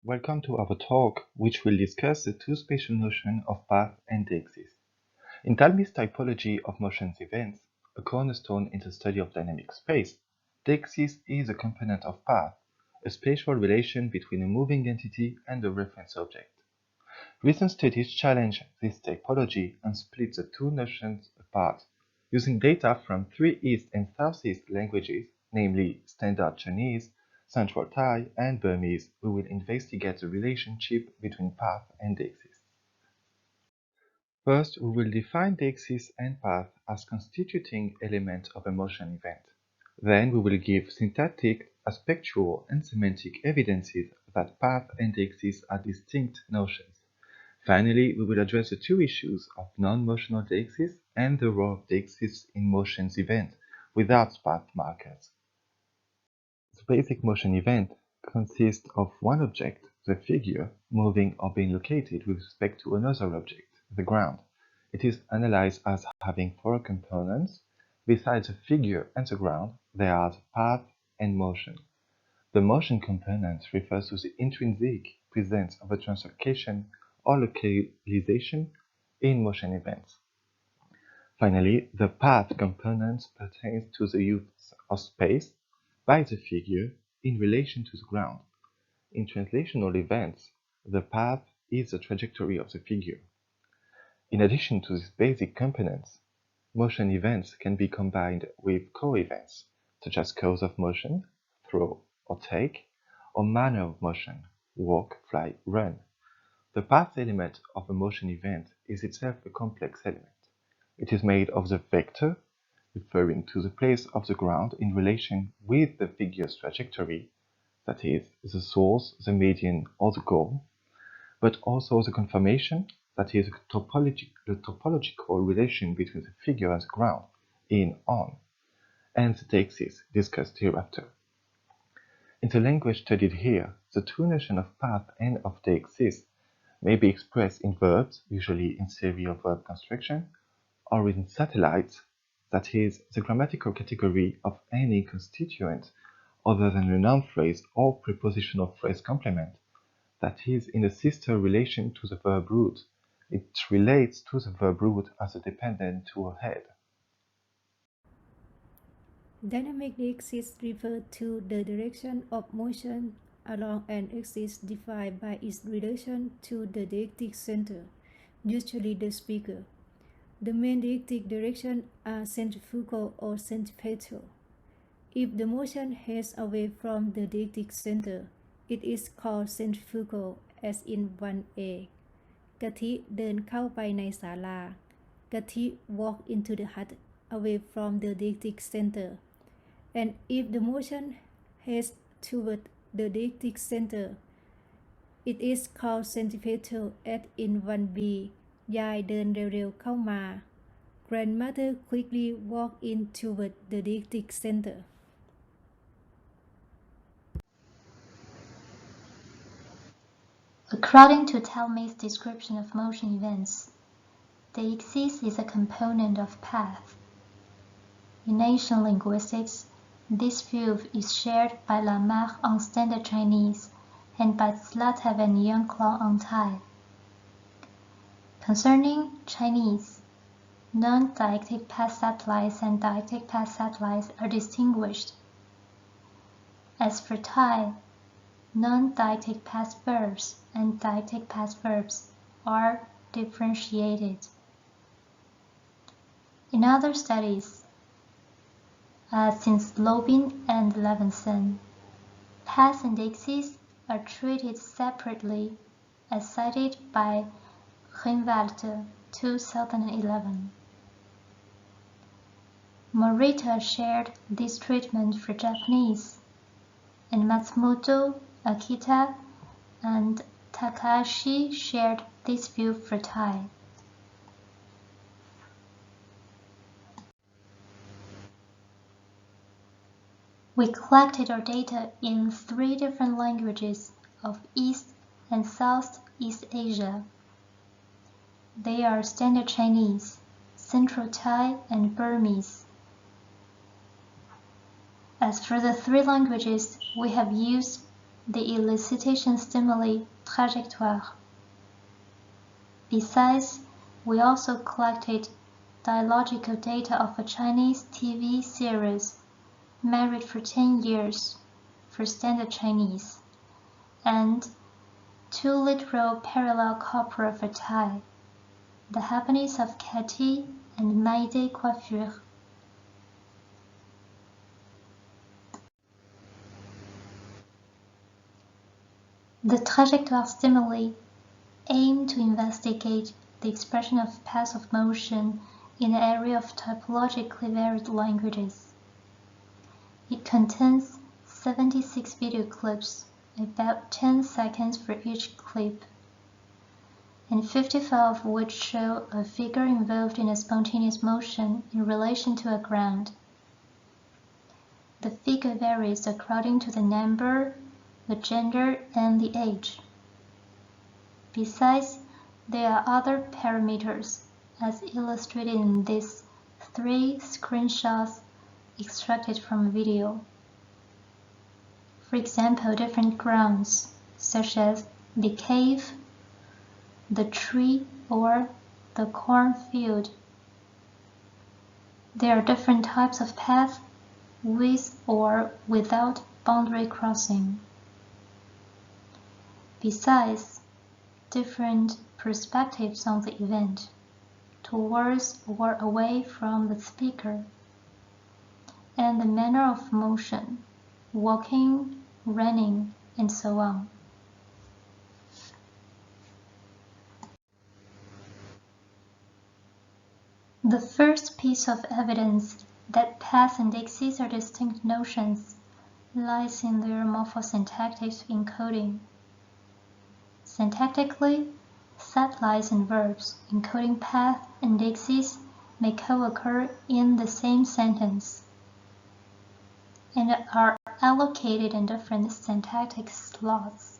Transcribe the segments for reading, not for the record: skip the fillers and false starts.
welcome to our talk, which will discuss the two spatial notions of path and deixis. In Talmy's typology of motions events, a cornerstone in the study of dynamic space, deixis is a component of path, a spatial relation between a moving entity and a reference object. Recent studies challenge this typology and split the two notions apart, using data from three East and Southeast languages, namely Standard Chinese, Central Thai, and Burmese. We will investigate the relationship between path and deixis. First, we will define deixis and path as constituting elements of a motion event. Then we will give syntactic, spatial, and semantic evidences that path and deixis are distinct notions. Finally, we will address the two issues of non-motional deixis and the role of deixis in motions event without path markers. The basic motion event consists of one object, the figure, moving or being located with respect to another object, the ground. It is analyzed as having four components. Besides the figure and the ground, there are the path and motion. The motion component refers to the intrinsic presence of a translocation or localization in motion events. Finally, the path component pertains to the use of space by the figure in relation to the ground. In translational events, the path is the trajectory of the figure. In addition to these basic components, motion events can be combined with co-events, such as cause of motion, throw or take, or manner of motion, walk, fly, run. The path element of a motion event is itself a complex element. It is made of the vector, referring to the place of the ground in relation with the figure's trajectory, that is, the source, the median, or the goal, but also the conformation, that is, the topological relation between the figure and the ground, in, on, and the deixis discussed hereafter. In the language studied here, the two notions of path and of deixis may be expressed in verbs, usually in series of verb construction, or in satellites, that is, the grammatical category of any constituent other than a noun phrase or prepositional phrase complement, that is, in a sister relation to the verb root. It relates to the verb root as a dependent to a head. Dynamic deixis refer to the direction of motion along an axis defined by its relation to the deictic center, usually the speaker. The main deictic directions are centrifugal or centripetal. If the motion heads away from the deictic center, it is called centrifugal, as in 1a. กะทิเดินเข้าไปในศาลากะทิ walk into the hut away from the deictic center. And if the motion heads toward the deictic center, it is called centripetal, as in 1b. ยายเดินเร็วๆเข้ามา Grandmother quickly walked in toward the deictic center. According to Talmy's description of motion events, deixis is a component of path. In ancient linguistics, this view is shared by Lamarck on Standard Chinese and by Zlatev and Younglong on Thai. Concerning Chinese, non-deictic path satellites and deictic path satellites are distinguished. As for Thai, non-deictic path verbs and deictic path verbs are differentiated. In other studies, since Lobin and Levinson, path and deixis are treated separately, as cited by Rinwald 2011. Morita shared this treatment for Japanese, and Matsumoto, Akita, and Takahashi shared this view for Thai. We collected our data in 3 different languages of East and Southeast Asia. They are Standard Chinese, Central Thai, and Burmese. As for the 3 languages we have used the elicitation stimuli trajectoire. Besides, we also collected dialogical data of a Chinese TV series, Married for 10 Years, for Standard Chinese, and 2 literal parallel corpora for Thai, The Happiness of Katy and Mayday Coiffure. The trajectoire stimuli aim to investigate the expression of paths of motion in the area of typologically varied languages. It contains 76 video clips, about 10 seconds for each clip, and 55 of which show a figure involved in a spontaneous motion in relation to a ground. The figure varies according to the number, the gender, and the age. Besides, there are other parameters, as illustrated in these 3 screenshots extracted from video. For example, different grounds, such as the cave, the tree, or the cornfield. There are different types of paths, with or without boundary crossing. Besides, different perspectives on the event, towards or away from the speaker, and the manner of motion, walking, running, and so on. The first piece of evidence that path and deixis are distinct notions lies in their morphosyntactic encoding. Syntactically, satellites and verbs encoding path and deixis may co-occur in the same sentence and are allocated in different syntactic slots.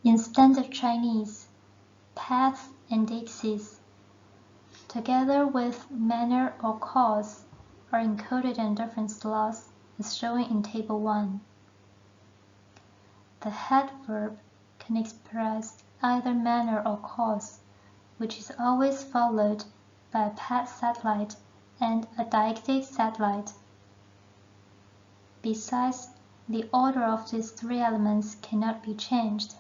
In Standard Chinese, path and deixis, together with manner or cause, are encoded in different slots as shown in Table 1. The head verb can express either manner or cause, which is always followed by a path satellite and a deictic satellite. Besides, the order of these 3 elements cannot be changed.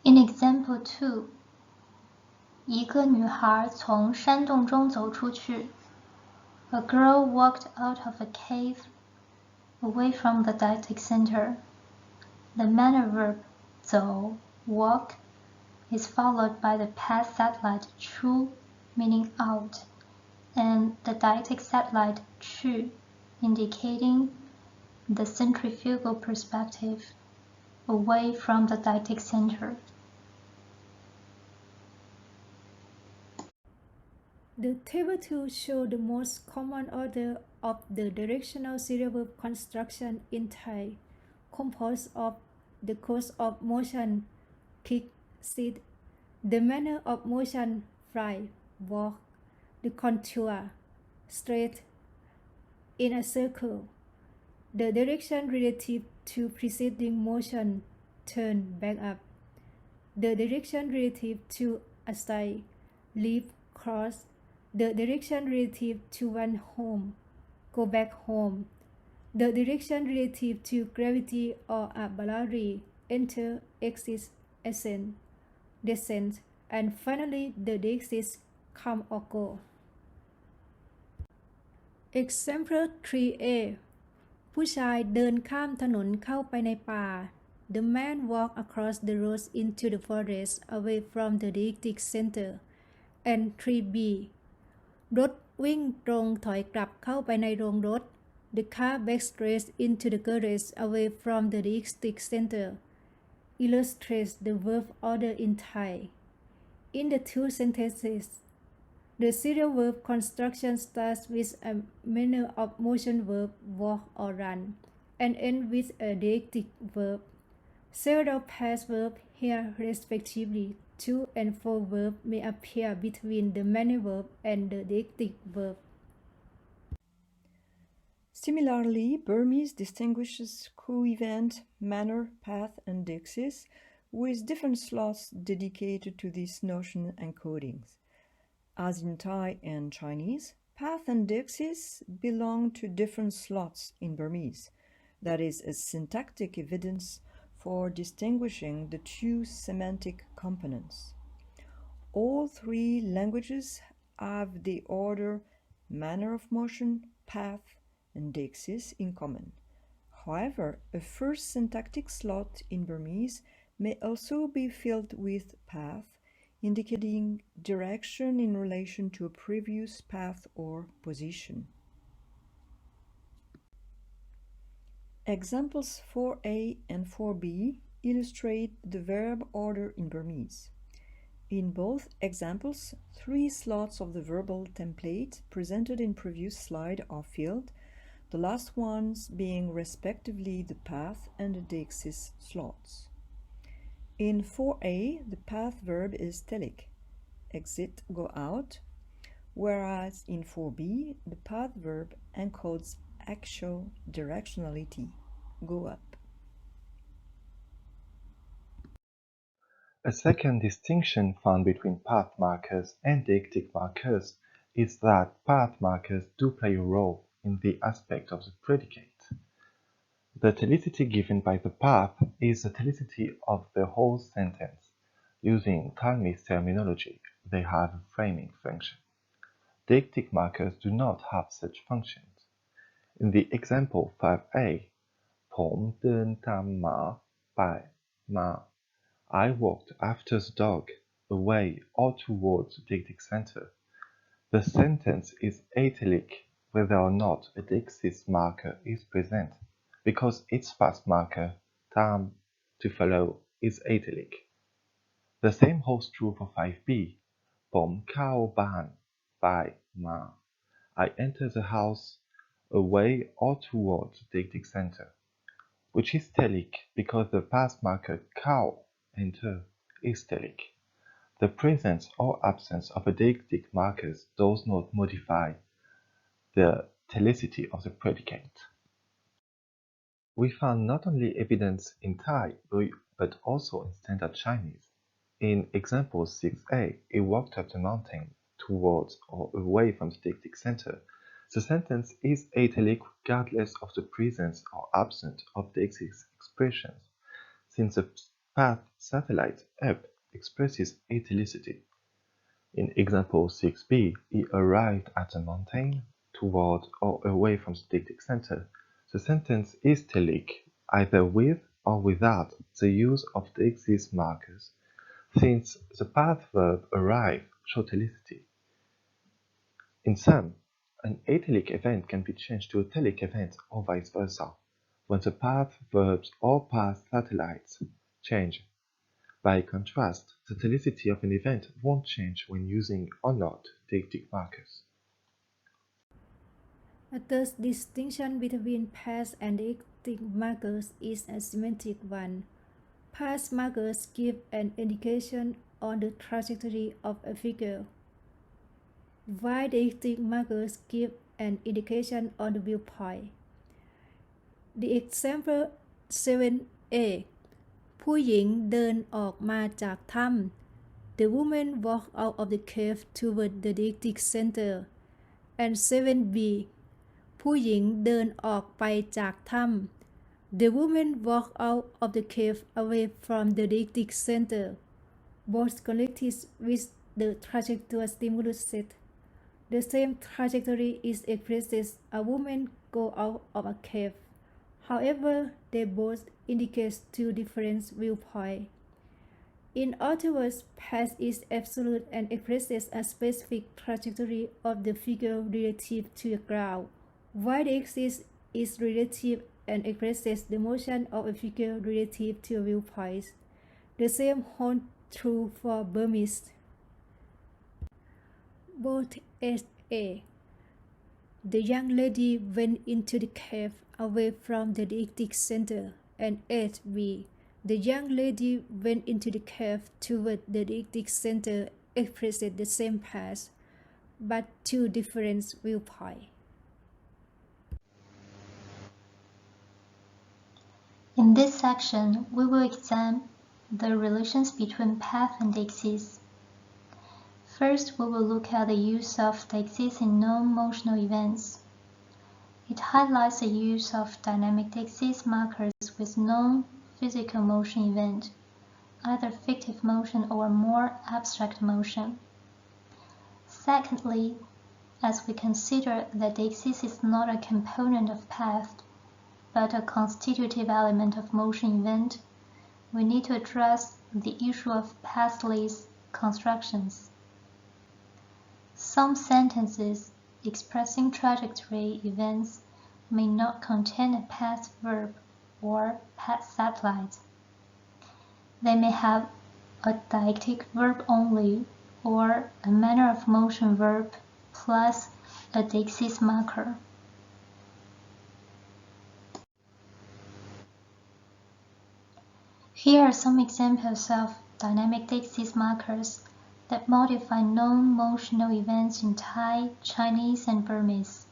In example 2, 一个女孩从山洞中走出去。A girl walked out of a cave away from the Deictic center. The manner verb 走 walk is followed by the past satellite 出 meaning out, and the Deictic satellite 去 indicating the centrifugal perspective away from the Deictic center. The table 2 shows the most common order of the directional serial verb construction in Thai, composed of the cause of motion, kick, sit, the manner of motion, fly, walk, the contour, straight, in a circle, the direction relative to preceding motion, turn, back up, the direction relative to aside, leave, cross, the direction relative to one home, go back home, the direction relative to gravity or a balari, enter, exit, ascend, descend, and finally the deixis, come or go. Example 3a ผู้ชายเดินข้ามถนนเข้าไปในป่า The man walked across the road into the forest away from the Deictic center. And 3b รถวิ่งตรงถอยกลับเข้าไปในโรงรถ The car backs straight into the garage away from the Deictic center. Illustrates the verb order in Thai. In the 2 sentences, the serial verb construction starts with a manner of motion verb walk or run, and ends with a deictic verb. Several past verbs here respectively to and for verb may appear between the manual verb and the deictic verb. Similarly, Burmese distinguishes co-event, manner, path, and Deixis with different slots dedicated to this notion encodings. As in Thai and Chinese, path and Deixis belong to different slots in Burmese. That is a syntactic evidence for distinguishing the two semantic components. All three languages have the order, manner of motion, path, and Deixis in common. However, a first syntactic slot in Burmese may also be filled with path, indicating direction in relation to a previous path or position. Examples 4a and 4b illustrate the verb order in Burmese. In both examples, three slots of the verbal template presented in previous slide are filled, the last ones being respectively the path and the Deixis slots. In 4a, the path verb is telic, exit, go out, whereas in 4b, the path verb encodes actual directionality, go up. A second distinction found between path markers and deictic markers is that path markers do play a role in the aspect of the predicate. The telicity given by the path is the telicity of the whole sentence. Using Talmy's terminology, they have a framing function. Deictic markers do not have such functions. In the example 5a, ผมเดินตามหมาไปมา I walked after the dog, away or towards the deictic center. The sentence is atelic whether or not a Deixis marker is present, because its past marker, tam, to follow, is atelic. The same holds true for 5b. ผมเข้าบ้านไปมา I enter the house, away or towards the deictic center, which is telic because the past markerเข้า, enter, is telic. The presence or absence of a deictic markers does not modify the telicity of the predicate. We found not only evidence in Thai, but also in Standard Chinese. In example 6a, he walked up the mountain towards or away from the deictic center. The sentence is atelic regardless of the presence or absence of Deixis expressions, since the path satellite up expresses atelicity. In example 6b, he arrived at the mountain toward or away from the deictic center. The sentence is telic either with or without the use of Deixis markers, since the path verb arrive show telicity. In sum, an atelic event can be changed to a telic event or vice versa, when the path verbs or path satellites change. By contrast, the telicity of an event won't change when using or not deictic markers. A third distinction between path and deictic markers is a semantic one. Path markers give an indication on the trajectory of a figure, while deictic markers give an indication on the viewpoint. The example 7a ผู้หญิงเดินออกมาจากถ้ำ The woman walked out of the cave toward the deictic center. And 7b ผู้หญิงเดินออกไปจากถ้ำ The woman walked out of the cave away from the deictic center. Both connected with the trajectory stimulus set. The same trajectory is expressed as a woman go out of a cave. However, they both indicate two different viewpoints. In other words, path is absolute and expresses a specific trajectory of the figure relative to the ground, while Deixis is relative and expresses the motion of a figure relative to a viewpoint. The same holds true for Burmese. Both S.A. The young lady went into the cave away from the deictic center, and 8b. The young lady went into the cave toward the Deictic center, expressed the same past, but two different viewpoints. In this section, we will examine the relations between path and deixis. First, we will look at the use of deixis in non-motional events. It highlights the use of dynamic deixis markers with non-physical motion event, either fictive motion or more abstract motion. Secondly, as we consider that deixis is not a component of path, but a constitutive element of motion event, we need to address the issue of pathless constructions. Some sentences expressing trajectory events may not contain a path verb or path satellite. They may have a deictic verb only or a manner of motion verb plus a deixis marker. Here are some examples of dynamic deixis markers that modify non-motional events in Thai, Chinese, and Burmese.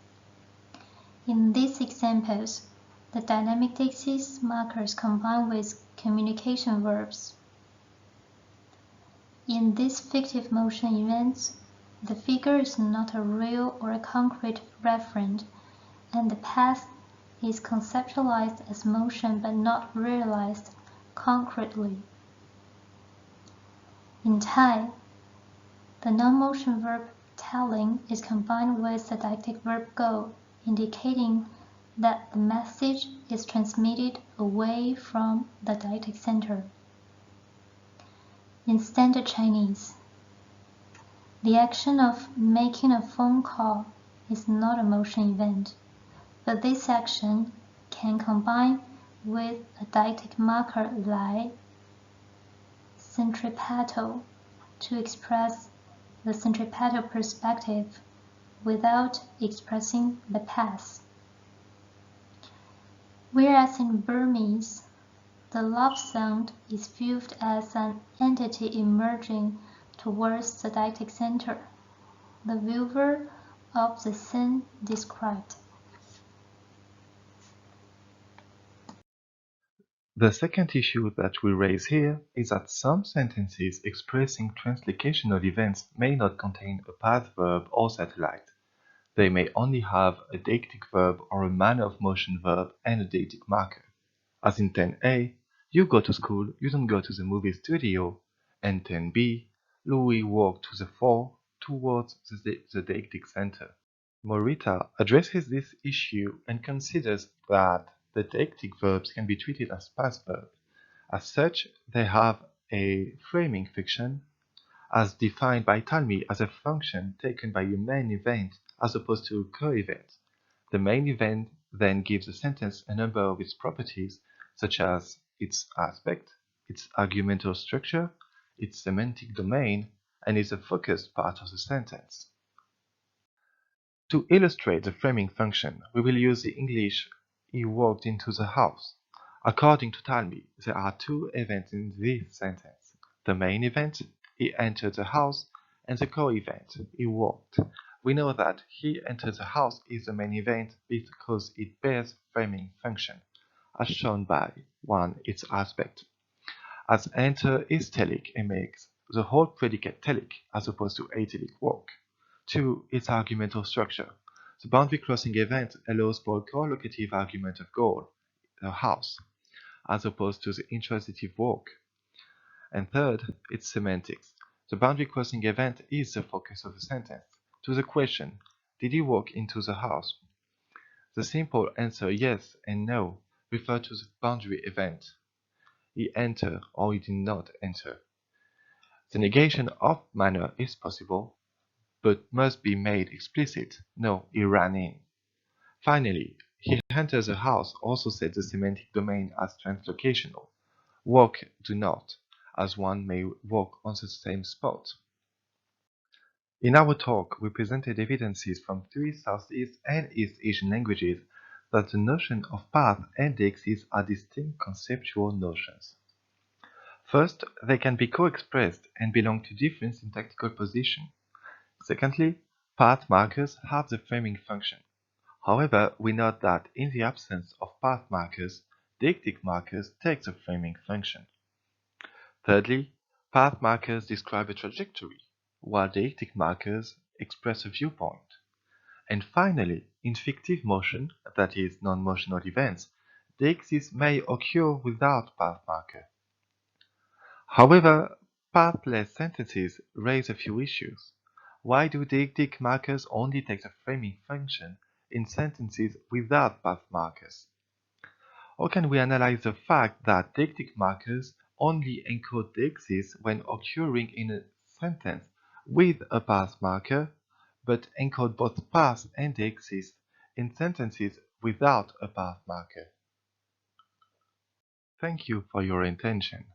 In these examples, the dynamic deixis markers combine with communication verbs. In these fictive motion events, the figure is not a real or a concrete referent, and the path is conceptualized as motion but not realized concretely. In Thai, the non-motion verb telling is combined with the deictic verb go, indicating that the message is transmitted away from the deictic center. In Standard Chinese, the action of making a phone call is not a motion event, but this action can combine with a deictic marker like centripetal to express the centripetal perspective without expressing the path. Whereas in Burmese, the love sound is viewed as an entity emerging towards the deictic center, the viewer of the scene described. The second issue that we raise here is that some sentences expressing translocational events may not contain a path verb or satellite. They may only have a deictic verb or a manner of motion verb and a deictic marker. As in 10a, you go to school, you don't go to the movie studio, and 10b, Louis walked to the fore towards the deictic center. Morita addresses this issue and considers that the deictic verbs can be treated as past verbs. As such, they have a framing function as defined by Talmy as a function taken by a main event as opposed to a co-event. The main event then gives a sentence a number of its properties, such as its aspect, its argumental structure, its semantic domain, and is a focused part of the sentence. To illustrate the framing function, we will use the English "he walked into the house." According to Talmy, there are two events in this sentence. The main event, he entered the house, and the co-event, he walked. We know that he entered the house is the main event because it bears framing function, as shown by 1. Its aspect. As enter is telic and makes the whole predicate telic as opposed to atelic walk. 2. Its argumental structure. The boundary crossing event allows for a collocative argument of goal, the house, as opposed to the intransitive walk. And third, its semantics. The boundary crossing event is the focus of the sentence. To the question, did he walk into the house? The simple answer yes and no refer to the boundary event. He entered or he did not enter. The negation of manner is possible, but must be made explicit. No, he ran in. Finally, he enters the house also sets the semantic domain as translocational. Walk do not, as one may walk on the same spot. In our talk, we presented evidences from 3 Southeast and East Asian languages that the notion of path and deixis are distinct conceptual notions. First, they can be co-expressed and belong to different syntactical positions. Secondly, path markers have the framing function. However, we note that in the absence of path markers, deictic markers take the framing function. Thirdly, path markers describe a trajectory, while deictic markers express a viewpoint. And finally, in fictive motion, that is, non-motional events, deixis may occur without path marker. However, pathless sentences raise a few issues. Why do deictic markers only take the framing function in sentences without path markers? Or can we analyze the fact that deictic markers only encode deixis when occurring in a sentence with a path marker, but encode both path and deixis in sentences without a path marker? Thank you for your attention.